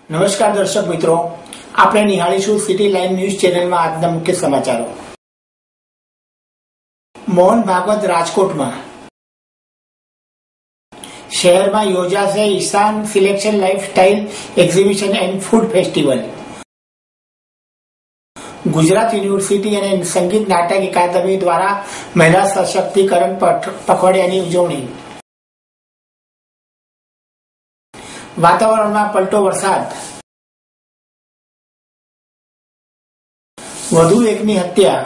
નમસ્કાર દર્શક મિત્રો, આપણે નિહાળીશું સિટી લાઈવ ન્યૂઝ ચેનલમાં આજના મુખ્ય સમાચારો। મોહન ભાગવત રાજકોટમાં શહેરમાં યોજાશે Ishaan selection lifestyle exhibition and food festival. Gujarat university અને સંગીત નાટક એકાદમી દ્વારા મહિલા સશક્તિકરણ પખવાડિયાની ઉજવણી। વાતાવરણમાં પલટો વરસાદ, વધુ એકની હત્યા,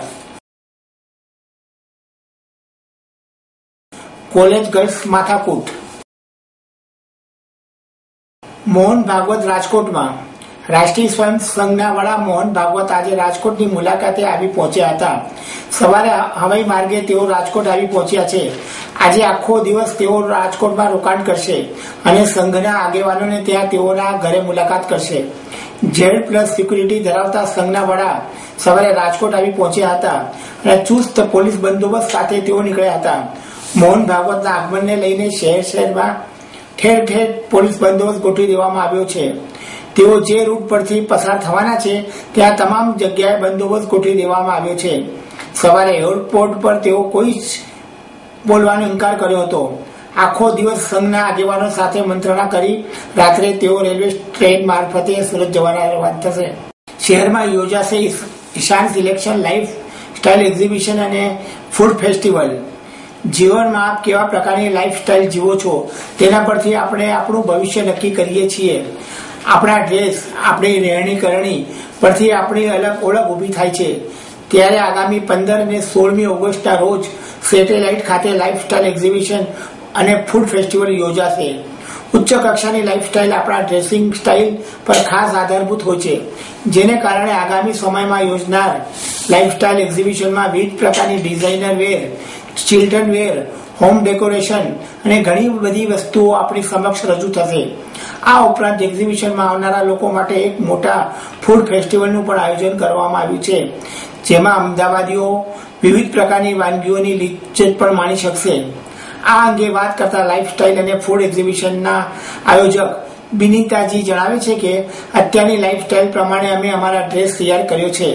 કોલેજ ગર્લ્સ માથાકૂટ। મોહન ભાગવત રાજકોટમાં રાષ્ટ્રીય સ્વયં સંઘના વડા મોહન ભાગવત આજે રાજકોટની મુલાકાતે આવી પહોંચ્યા હતા। સવારે હવાઈ માર્ગે તેઓ રાજકોટ આવી પહોંચ્યા છે। આજે આખો દિવસ તેઓ રાજકોટમાં રોકાણ કરશે અને સંઘના આગેવાનોને ત્યાં તેઓના ઘરે મુલાકાત કરશે। Z+ સિક્યુરિટી ધરાવતા સંઘના વડા સવારે રાજકોટ આવી પહોંચ્યા હતા અને ચુસ્ત પોલીસ બંદોબસ્ત સાથે તેઓ નીકળ્યા હતા। મોહન ભાગવતના આગમનને લઈને શહેરમાં ઠેર ઠેર પોલીસ બંદોબસ્ત ગોઠવી દેવામાં આવ્યો છે। તેઓ જે રૂટ પરથી પસાર થવાના છે ત્યાં તમામ જગ્યાએ બંદોબસ્ત ગોઠવી દેવામાં આવ્યો છે। સવારે એરપોર્ટ પર તેઓ કોઈ બોલવાનો ઇનકાર કર્યો હતો। આખો દિવસ સંઘના આગેવાનો સાથે મંત્રણા કરી રાત્રે તેઓ રેલવે ટ્રેન મારફતે સુરત જવાના રવાના થશે। શહેરમાં યોજાશે Ishaan selection life style exhibition અને ફૂડ ફેસ્ટિવલ। જીવનમાં આપ કેવા પ્રકારની લાઈફ સ્ટાઇલ જીવો છો તેના પરથી આપણે આપણું ભવિષ્ય નક્કી કરીએ છીએ। આપણા ડ્રેસ, આપણી રહેણી કરણી પરથી આપણી અલગ ઓળખ ઊભી થાય છે। ત્યારે આગામી 15 અને 16મી ઓગસ્ટના રોજ સેટેલાઇટ ખાતે લાઇફસ્ટાઇલ એક્ઝિબિશન અને ફૂડ ફેસ્ટિવલ યોજાશે। ઉચ્ચ કક્ષાની લાઇફસ્ટાઇલ આપણા ડ્રેસિંગ સ્ટાઇલ પર ખાસ આધારભૂત હોય છે, જેને કારણે આગામી સમયમાં યોજનાર લાઇફસ્ટાઇલ એક્ઝિબિશનમાં વિવિધ પ્રકારની designer wear, children were, home decoration અને ઘણી બધી વસ્તુઓ આપણી સમક્ષ રજૂ થશે। આ ઉપરાંત એક્ઝિબિશનમાં આવનારા લોકો માટે એક મોટા ફૂડ ફેસ્ટિવલનું પણ આયોજન કરવામાં આવ્યું છે, જેમાં અમદાવાદીઓ વિવિધ પ્રકારની વાનગીઓની લિજ્જત પણ માણી શકશે। આ અંગે વાત કરતા લાઇફસ્ટાઇલ અને ફૂડ એક્ઝિબિશનના આયોજક બિનીતાજી જણાવે છે કે અત્યારની લાઇફસ્ટાઇલ પ્રમાણે અમે અમારા ડ્રેસ તૈયાર કર્યો છે।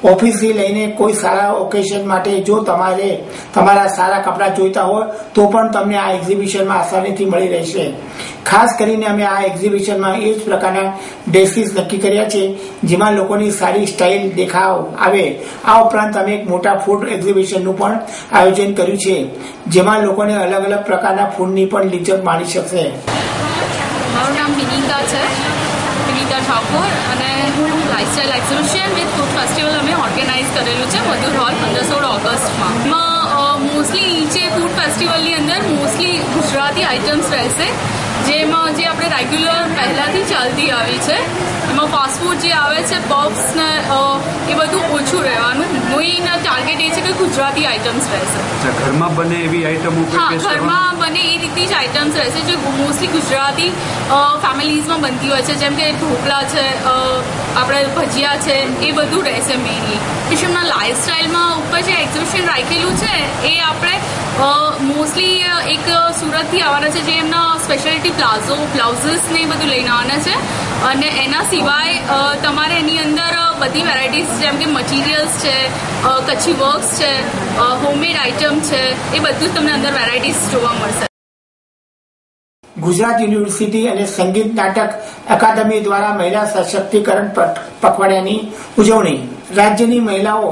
ઓફિસથી લઈને કોઈ સારા ઓકેશન માટે જો તમારે તમારા સારા કપડાં જોઈતા હોય તો પણ તમને આ એક્ઝિબિશનમાં આસાનીથી મળી રહેશે। ખાસ કરીને અમે આ એક્ઝિબિશનમાં એ જ પ્રકારના ડ્રેસીસ નક્કી કર્યા છે જેમાં લોકોની સારી સ્ટાઇલ દેખાવ આવે। આ ઉપરાંત અમે એક મોટા ફૂડ એક્ઝિબિશનનું પણ આયોજન કર્યું છે, જેમાં લોકોને અલગ અલગ પ્રકારના ફૂડની પણ લિજ્જત માણી શકશે। મારું નામ વિનીતા છે, વિનીતા ઠાકોર, અને lifestyle exhibition with food festival અમે ઓર્ગેનાઇઝ કરેલું છે મધુર હોલ 15-16 ઓગસ્ટમાં। મોસ્ટલી નીચે ફૂડ ફેસ્ટિવલની અંદર મોસ્ટલી ગુજરાતી આઇટમ્સ રહેશે, જેમાં જે આપણે રેગ્યુલર પહેલાંથી ચાલતી આવી છે એમાં ફાસ્ટફૂડ જે આવે છે, પબ્સ ને એ બધું ઓછું રહેવાનું। મેઇન ટાર્ગેટ એ છે કે ગુજરાતી આઇટમ્સ રહેશે। ઘરમાં બને એવી આઇટમો? હા, ઘરમાં બને એ રીતની જ આઇટમ્સ રહેશે જે મોસ્ટલી ગુજરાતી ફેમિલીઝમાં બનતી હોય છે, જેમ કે ઢોકળા છે, આપણે ભજીયા છે, એ બધું રહેશે મેઇનલી। એક્ઝિબિશનના લાઇફસ્ટાઇલમાં ઉપર જે એક્ઝિબિશન રાખેલું છે એ આપણે મોસ્ટલી એક સુરતથી આવવાના છે, જે એમના સ્પેશિયાલિટી બ્લાઉઝીસ ને એ બધું લઈને આવવાના છે। અને એના સિવાય તમારે એની અંદર બધી વેરાયટીઝ જેમ કે મટીરિયલ્સ છે, કચ્છી વર્ક્સ છે, હોમમેડ આઇટમ છે, એ બધું જ તમને અંદર વેરાયટીઝ જોવા મળશે। ગુજરાત યુનિવર્સિટી અને સંગીત નાટક અકાદમી દ્વારા મહિલા સશક્તિકરણ પખવાડિયાની ઉજવણી। રાજ્યની મહિલાઓ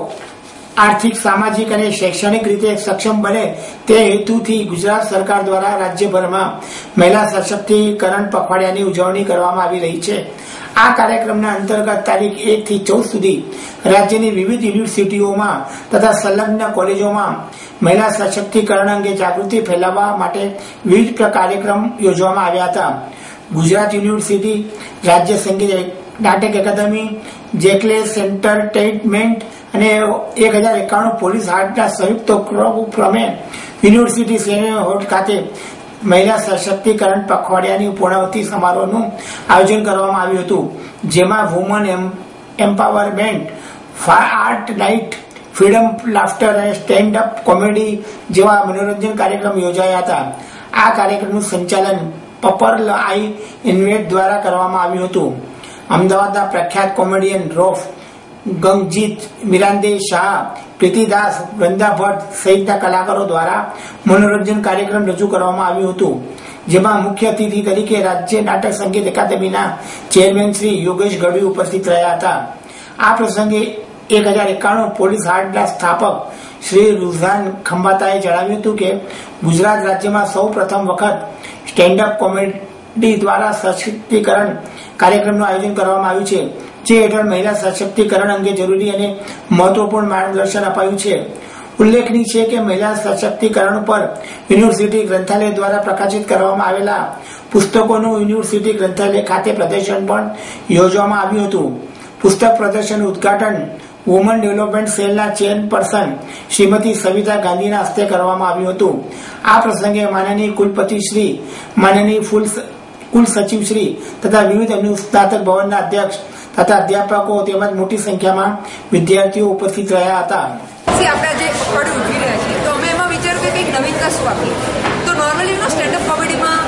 આર્થિક, સામાજિક અને શૈક્ષણિક રીતે સક્ષમ બને તે હેતુથી ગુજરાત સરકાર દ્વારા રાજ્યભરમાં મહિલા સશક્તિકરણ પખવાડિયાની ઉજવણી કરવામાં આવી રહી છે। આ કાર્યક્રમના અંતર્ગત તારીખ 1 થી 14 સુધી રાજ્યની વિવિધ યુનિવર્સિટીઓમાં તથા સંલગ્ન કોલેજોમાં મહિલા સશક્તિકરણ અંગે જાગૃતિ ફેલાવવા માટે વિવિધ કાર્યક્રમ યોજવામાં આવ્યા હતા। ગુજરાત યુનિવર્સિટી, રાજ્ય સંગીત નાટક એકેડમી, જેકલેસ એન્ટરટેનમેન્ટ અને 1091 પોલીસ હાટના સંયુક્ત ઉપક્રમે યુનિવર્સિટી સેનેટ હોલ ખાતે મહિલા સશક્તિકરણ પખવાડિયાની પૂર્ણાવતિ સમારોહનું આયોજન કરવામાં આવ્યું હતું, જેમાં woman empowerment, art night, freedom laughter અને સ્ટેન્ડ અપ કોમેડી જેવા મનોરંજન કાર્યક્રમ યોજાયા હતા। આ કાર્યક્રમનું સંચાલન પપર આઈ ઇન્વેટ દ્વારા કરવામાં આવ્યું હતું। અમદાવાદના પ્રખ્યાત કોમેડિયન રોફ ગંગજીત, મિરાંદે શાહ, પ્રીતિદાસ, વૃંદા ભટ્ટ સહિતના કલાકારો દ્વારા મનોરંજન કાર્યક્રમ રજૂ કરવામાં આવ્યું હતું, જેમાં મુખ્ય અતિથિ તરીકે રાજ્ય નાટક સંગીત અકાદમીના ચેરમેન શ્રી યોગેશ ગઢવી ઉપસ્થિત રહ્યા હતા. આ પ્રસંગે 1091 પોલીસ હાર્ટના સ્થાપક શ્રી રુઝાન ખંભાતાએ જણાવ્યું હતું કે ગુજરાત રાજ્યમાં સૌ પ્રથમ વખત સ્ટેન્ડઅપ કોમેડી દ્વારા સશક્તિકરણ કાર્યક્રમનું આયોજન કરવામાં આવ્યું છે, જે હેઠળ મહિલા સશક્તિકરણ અંગે જરૂરી અને મહત્વપૂર્ણ માર્ગદર્શન અપાયું છે. ઉલ્લેખનીય છે કે મહિલા સશક્તિકરણ પર યુનિવર્સિટી ગ્રંથાલય દ્વારા પ્રકાશિત કરવામાં આવેલા પુસ્તકોનું યુનિવર્સિટી ગ્રંથાલય ખાતે પ્રદર્શન પણ યોજવામાં આવ્યું હતું. પુસ્તક પ્રદર્શનનું ઉદઘાટન વુમન ડેવલપમેન્ટ સેલના ચેરપર્સન શ્રીમતી સવિતા ગાંધીના હસ્તે કરવામાં આવ્યું હતું. આ પ્રસંગે માનનીય કુલપતિ શ્રી, માનનીય કુલ સચિવ શ્રી તથા વિવિધ અનુસ્નાતક ભવનના અધ્યક્ષ તથા અધ્યાપકો તેમજ મોટી સંખ્યામાં વિદ્યાર્થીઓ ઉપસ્થિત રહ્યા હતા. આપણે જે પખવાડિયું ઉઠી રહ્યા છીએ તો અમે એમાં વિચાર્યું કે કંઈક નવીનતા શું આપીએ. તો નોર્મલી સ્ટેન્ડઅપ કોમેડીમાં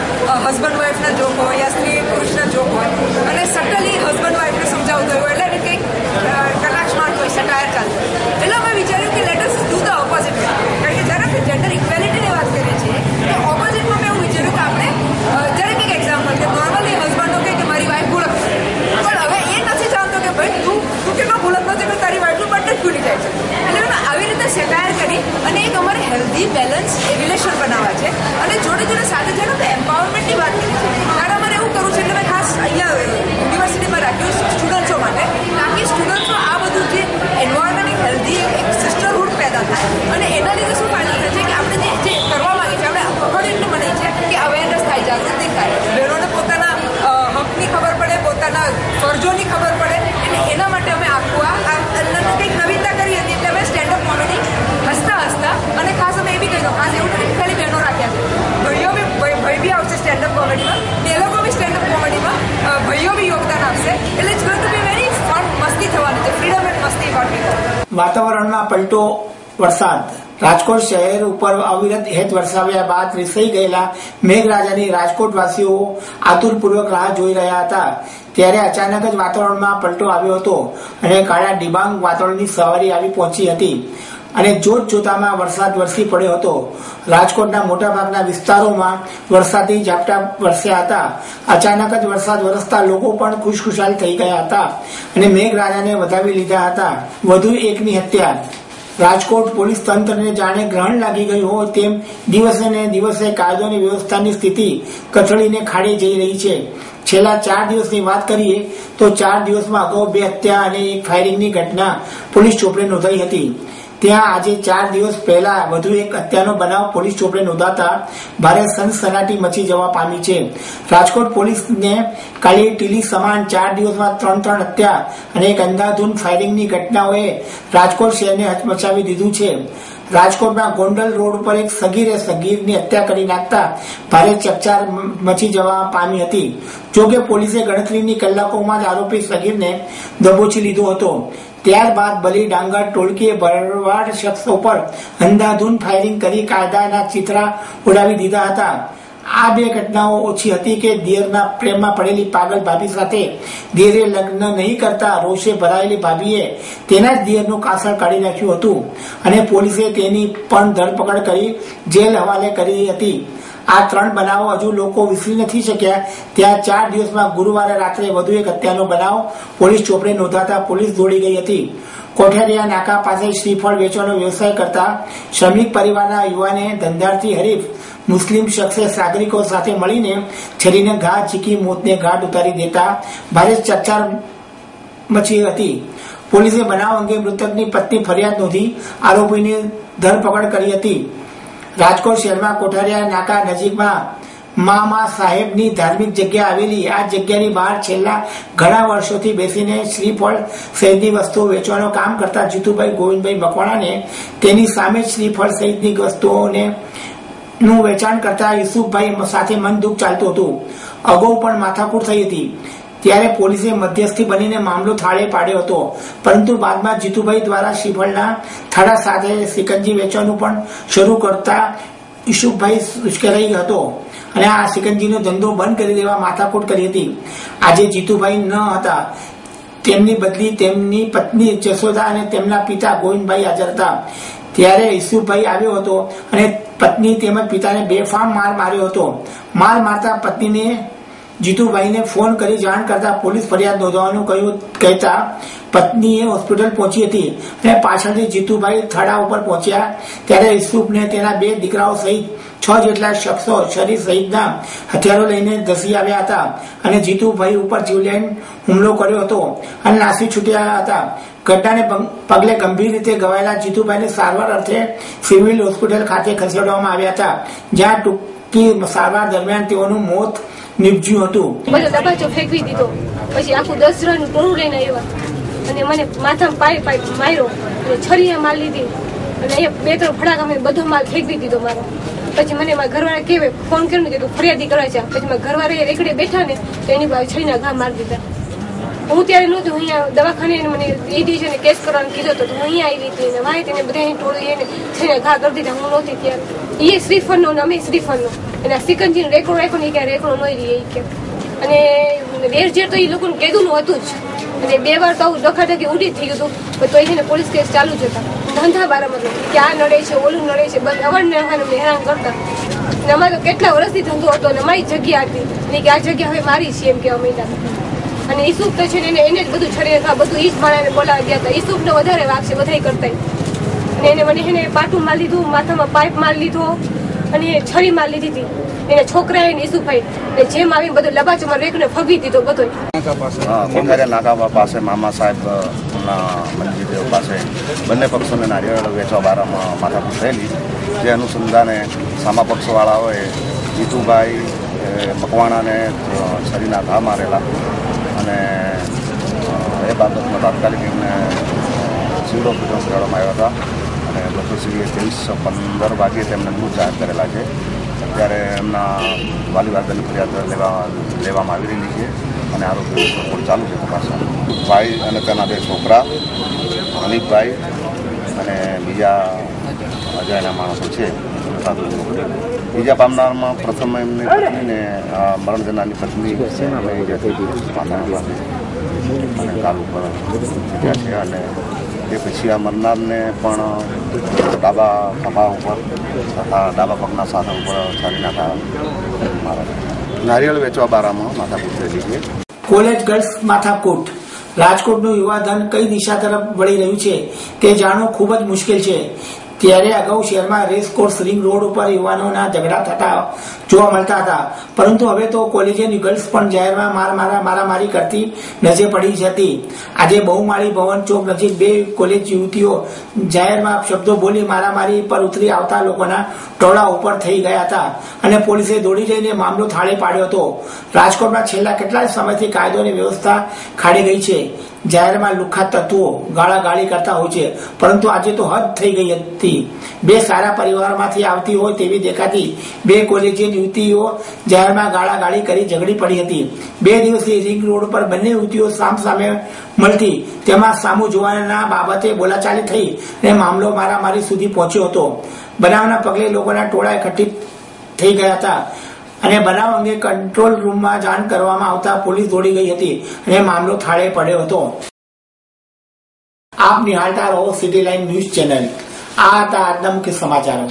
હસબન્ડ વાઇફના જોક હોય યા સ્ત્રી પુરુષના જોક હોય અને સટલી હસબન્ડ વાઇફને સમજાવતો હોય એટલે એને કંઈક કટાક્ષ મારતો હોય, સટાયર ચાલતો હોય. એટલે અમે વિચાર્યું કે let us do the opposite. કારણ કે જ્યારે આપણે જેન્ડર ઇક્વેલિટીની વાત કરીએ છીએ તો ઓપોઝિટમાં મેં એવું વિચાર્યું કે આપણે જ્યારે કંઈક એક્ઝામ્પલ કે નોર્મલી હસબન્ડનો કહે કે મારી વાઇફ ભૂલક છે, પણ હવે એ નથી જાણતો કે ભાઈ તું કેટલો ભૂલક નથી કે તારી વાઇફનું બટ જ ભૂલી જાય છે. એટલે આવી રીતે સેટાયર કરી અને એક અમારે હેલ્ધી બેલેન્સ રિલેશન બનાવવા છે. અને જોડે જોડે સાથે જોડે એમ્પાવરમેન્ટની વાત કરી છે. ત્યારે અમારે એવું કરવું છે એટલે મેં ખાસ અહીંયા યુનિવર્સિટીમાં રાખ્યું સ્ટુડન્ટ્સો માટે, તાકી સ્ટુડન્ટ્સો આ બધું જે એન્વાયરમેન્ટ હેલ્ધી એક સિસ્ટરહુડ પેદા થાય. અને એના લીધે શું ફાયદો થાય છે કે આપણે જે કરવા માંગીએ છીએ આપણે પકડ એટલું બની છે કે અવેરનેસ થાય, જાગૃતિ થાય, બહેનોને પોતાના હકની ખબર પડે, પોતાના ફરજોની ખબર પડે. એટલે એના માટે અમે આખું કંઈક નવીનતા કરી હતી. એટલે અમે સ્ટેન્ડઅપ કોમેડી હસતા હસતા અને ખાસ અમે એ બી કહી દો, ખાસ એવું નથી ખાલી બહેનો રાખ્યા છે, ભાઈઓ બી ભાઈ બી આવશે સ્ટેન્ડઅપ કોમેડીમાં, તે લોકો બી સ્ટેન્ડઅપ કોમેડીમાં ભાઈઓ બી યોગદાન આપશે. એટલે it's going to be very fun, મસ્તી થવાની છે, ફ્રીડમ એન્ડ મસ્તી વાળી. વાતાવરણમાં પલટો. વરસાદ. રાજકોટ શહેર ઉપર અવિરત હેત વરસાવ્યા બાદ વિસરી ગયેલા મેઘરાજાની રાજકોટવાસીઓ આતુરપૂર્વક રાહ જોઈ રહ્યા હતા. ત્યારે અચાનક જ વાતાવરણમાં પલટો આવ્યો હતો અને કાળા ડિબાંગ વાદળની સવારી આવી પહોંચી હતી અને જોતજોતામાં વરસાદ વરસી પડ્યો હતો. રાજકોટના મોટાભાગના વિસ્તારોમાં વરસાદી ઝાપટા વરસ્યા હતા. અચાનક જ વરસાદ વરસતા લોકો પણ ખુશખુશાલ થઈ ગયા હતા અને મેઘરાજાને વધાવી લીધા હતા. વધુ એકની હત્યા. રાજકોટ પોલીસ તંત્રને જાણે ગ્રહણ લાગી ગયું હોય તેમ દિવસે ને દિવસે કાયદો અને વ્યવસ્થાની સ્થિતિ કથળીને ખાડે જઈ રહી છે. છેલ્લા 4 દિવસની વાત કરીએ તો 4 દિવસમાં અગાઉ 2 હત્યા અને 1 ફાયરિંગની ઘટના પોલીસ ચોપડે નોંધાઈ હતી. ત્યાં આજે 4 દિવસ પહેલા વધુ એક હત્યાનો બનાવ પોલીસ ચોપડે નોંધાતા ભારે સનસનાટી મચી જવા પામી છે. રાજકોટ પોલીસને કાળી ટીલી સમાન 4 દિવસમાં 3 હત્યા અને 1 અંધાધૂંધ ફાયરિંગની ઘટનાઓએ રાજકોટ શહેરને હચમચાવી દીધું છે. રાજકોટના ગોંડલ રોડ પર એક સગીરની હત્યા કરી નાખતા ભારે ચકચાર મચી જવા પામી હતી. જોકે પોલીસે ગણતરીની કલાકોમાં જ આરોપી સગીરને દબોચી લીધો હતો. ત્યારબાદ બલી ડાંગર ટોળકીએ ભરવાડ શખ્સો પર અંધાધૂંધ ફાયરિંગ કરી કાયદાના ચિત્રા ઉડાવી દીધા હતા. આ 2 ઘટનાઓ ઓછી હતી કે દિયરના પ્રેમમાં પડેલી પાગલ ભાભી સાથે દિયરે લગ્ન નહીં કરતા રોષે ભરાયેલી ભાભીએ તેના જ દિયરનું કાસળ કાઢી નાખ્યું હતું અને પોલીસે તેની પણ ધરપકડ કરી જેલ હવાલે કરી હતી. આ 3 બનાવો હજુ લોકો વિસરી નથી શક્યા. ત્યાં 4 દિવસમાં ગુરુવારે રાત્રે વધુ એક હત્યાનો બનાવ પોલીસ ચોપડે નોંધાતા પોલીસ દોડી ગઈ હતી. કોઠારિયા નાકા પાસે શ્રીફળ વેચવાનો વ્યવસાય કરતા શ્રમિક પરિવારના યુવાને ધંધાર્થી હરીફ મુસ્લિમ શખ્સે નાગરિકો સાથે મળીને છરીને ઘા ઝીકી મોતને ઘાટ ઉતારી દેતા ભારે ચકચાર મચી હતી. પોલીસે બનાવ અંગે મૃતકની પત્ની ફરિયાદ નોંધી આરોપીની ધરપકડ કરી હતી. રાજકોટ શહેરમાં કોઠારિયા નાકા નજીકમાં મામા સાહેબની ધાર્મિક જગ્યા આવેલી આ જગ્યાની બહાર છેલ્લા ઘણા વર્ષોથી બેસીને શ્રીફળ સહિતની વસ્તુઓ વેચવાનું કામ કરતા જીતુભાઈ ગોવિંદભાઈ મકવાણાને તેની સામે શ્રીફળ સહિતની વસ્તુઓને નું વેચાણ કરતા યુસુફભાઈ સાથે મન દુઃખ ચાલતું હતું. અગાઉ પણ માથાકૂટ થઈ હતી. ત્યારે પોલીસે મધ્યસ્થી બનીને મામલો થાળે પાડ્યો હતો, પરંતુ બાદમાં જીતુભાઈ દ્વારા શ્રીફળના થાળા સાથે સિકંજી વેચવાનું પણ શરૂ કરતા યુસુફભાઈ ઉશ્કેરાઈ હતો અને આ સિકંજીનો ધંધો બંધ કરી દેવા માથાકૂટ કરી હતી. આજે જીતુભાઈ ન હતા, તેમની બદલી તેમની પત્ની જશોદા અને તેમના પિતા ગોવિંદભાઈ હાજર હતા. ત્યારે ઈસુભાઈ આવ્યો હતો અને પત્ની તેમજ પિતાને બેફામ માર માર્યો હતો. માર મારતા પત્નીને જીતુભાઈને ફોન કરી જાણ કરતા પોલીસ ફરિયાદ નોંધવાનું કહેતા પત્નીએ હોસ્પિટલ પહોંચી હતી અને પાછળથી જીતુભાઈ થડા ઉપર પહોંચ્યા ત્યારે ઈસુફને તેના 2 દીકરાઓ સહિત 6 જેટલા શખ્સો શરીર સહિતના હથિયારો લઈને ધસી આવ્યા હતા અને જીતુભાઈ ઉપર જીવલેણ હુમલો કર્યો હતો અને નાસી છૂટ્યા હતા. ઘટનાને પગલે ગંભીર રીતે ઘવાયેલા જીતુભાઈને સારવાર અર્થે સિવિલ હોસ્પિટલ ખાતે ખસેડવામાં આવ્યા હતા, જ્યાં ટૂંકી સારવાર દરમિયાન તેઓનું મોત નીપજ્યું હતું. બધો દબાચો ફેંકવી દીધો, પછી આખું 10 જણાનું ટોળું લઈને આવ્યા અને મને માથામાં પાઈ માર્યો અને છરીએ માર લીધી અને અહીંયા 2-3 ફડાકા મેં બધો માલ ફેંકવી દીધો મારો. પછી મને મારા ઘરવાળા કહેવાય ફોન કર્યો કે તું ફરિયાદી કરવા છે. પછી મારા ઘરવાળા રેકડે બેઠા ને તો એની પાસે છરીના ઘા મારી દીધા. હું ત્યારે નહોતું, અહીંયા દવાખાને મને ઈડી છે ને કેસ કરવાનું કીધો તો હું અહીંયા આવી હતી ને વાય તેને બધા ટોળું એને છરીના ઘા કરી દીધા. હું નહોતી ત્યારે. એ શ્રીફળનો ને અમે શ્રીફળનો અને સિકંજીનો રેકોર્ડ રાખ્યો ને ક્યાં રેકોર્ડ ન રહી કે અને વેરઝેર તો એ લોકોને કીધું હતું જ અને 2 વાર તો આવું ડખાડખી ઉડી થઈ ગયું હતું. તો એને પોલીસ કેસ ચાલુ જ હતા ધંધા બારામાં કે આ નડે છે ઓલું નડે છે બસ અવારનવાર હેરાન કરતા. અને અમારે તો કેટલા વર્ષથી ધંધો હતો અને અમારી જગ્યા હતી અને કે આ જગ્યા હવે મારી છે એમ કહેવા માંડ્યા. અને ઈસુફ તો છે ને એને જ બધું છરી બધું ઈ જ માણાને બોલાવી ગયા હતા. ઈસુફને વધારે વાગ છે વધારે કરતા અને એને મને એને પાટું મારી લીધું, માથામાં પાઇપ મારી લીધો અને છરી મારી લીધી હતી. એને છોકરાએ ઈસુભાઈ જેમ આવી બધું લબાચમાં રેકને ફગવી દીધો બધો. નાકા પાસે મામા સાહેબ મંજીદેવ પાસે બંને પક્ષોને નારિયેળ વેચવા બારામાં માથાકૂટ થયેલી, જે અનુસંધાને સામા પક્ષવાળાઓએ જીતુભાઈ મકવાણાને છરીના ઘા મારેલા અને એ બાબતમાં તાત્કાલિક એમને સિવિલ હોસ્પિટલ કરવામાં આવ્યા હતા અને ડૉક્ટર શ્રીએ 23:15 વાગ્યે તેમને મૃત જાહેર કરેલા છે. અત્યારે એમના વાલી વાર્તાની ફરિયાદ લેવામાં આવી રહી છે અને આરોપીઓ શોધખોળ ચાલુ છે તપાસ. ભાઈ અને તેના 2 છોકરા અનિકભાઈ અને બીજા અજાયના માણસો છે. બીજા પામનારમાં પ્રથમ એમની પત્નીને મરણ જનારની પત્ની અને કાલ ઉપર થયા છે અને એ પછી આ મરનારને પણ ડાબા ખભા ઉપર તથા ડાબા પગના સાધન ઉપર છરીના ઘા મારા નારિયેળ વેચવા બારામાં માથાકૂટ થયેલી છે. કોલેજ ગર્લ્સ માથાકૂટ. રાજકોટનું યુવાધન કઈ દિશા તરફ વળી રહ્યું છે તે જાણવું ખૂબ જ મુશ્કેલ છે. ત્યારે અગાઉ શહેરમાં રેસકોર્સ રિંગ રોડ ઉપર યુવાનોના ઝઘડા થતા જોવા મળતા હતા, પરંતુ હવે તો કોલેજની ગર્લ્સ પણ જાહેરમાં મારામારી કરતી નજરે પડી હતી. આજે બહુમાળી ભવન ચોક નજીક 2 કોલેજ યુવતીઓ જાહેરમાં શબ્દો બોલી મારામારી પર ઉતરી આવતા લોકોના ટોળા ઉપર થઈ ગયા હતા અને પોલીસે દોડી જઈને મામલો થાળે પાડ્યો હતો. રાજકોટમાં છેલ્લા કેટલાય સમયથી કાયદોની વ્યવસ્થા ખાડી ગઈ છે. જાહેરમાં લુખ્ખા તત્વો ગાળાગાળી કરતા હોય છે, પરંતુ આજે તો હદ થઈ ગઈ હતી. 2 સારા પરિવારમાંથી આવતી હોય તેવી દેખાતી 2 કોલેજિયન યુવતીઓ જાહેરમાં ગાળાગાળી કરી ઝઘડી પડી હતી. 2 દિવસથી રિંગ રોડ પર બંને યુવતીઓ સામે મળતી, તેમાં સામું જોવાના બાબતે બોલાચાલી થઈ અને મામલો મારામારી સુધી પહોંચ્યો હતો. બનાવના પગલે લોકોના ટોળા એકઠિત થઈ ગયા હતા અને બનાવ અંગે કંટ્રોલ રૂમમાં જાણ કરવામાં આવતા પોલીસ દોડી ગઈ હતી અને મામલો થાળે પડ્યો હતો. આપ નિહાળતા રહો સિટી લાઈન ન્યૂઝ ચેનલ. આ હતા આજના મુખ્ય સમાચારો.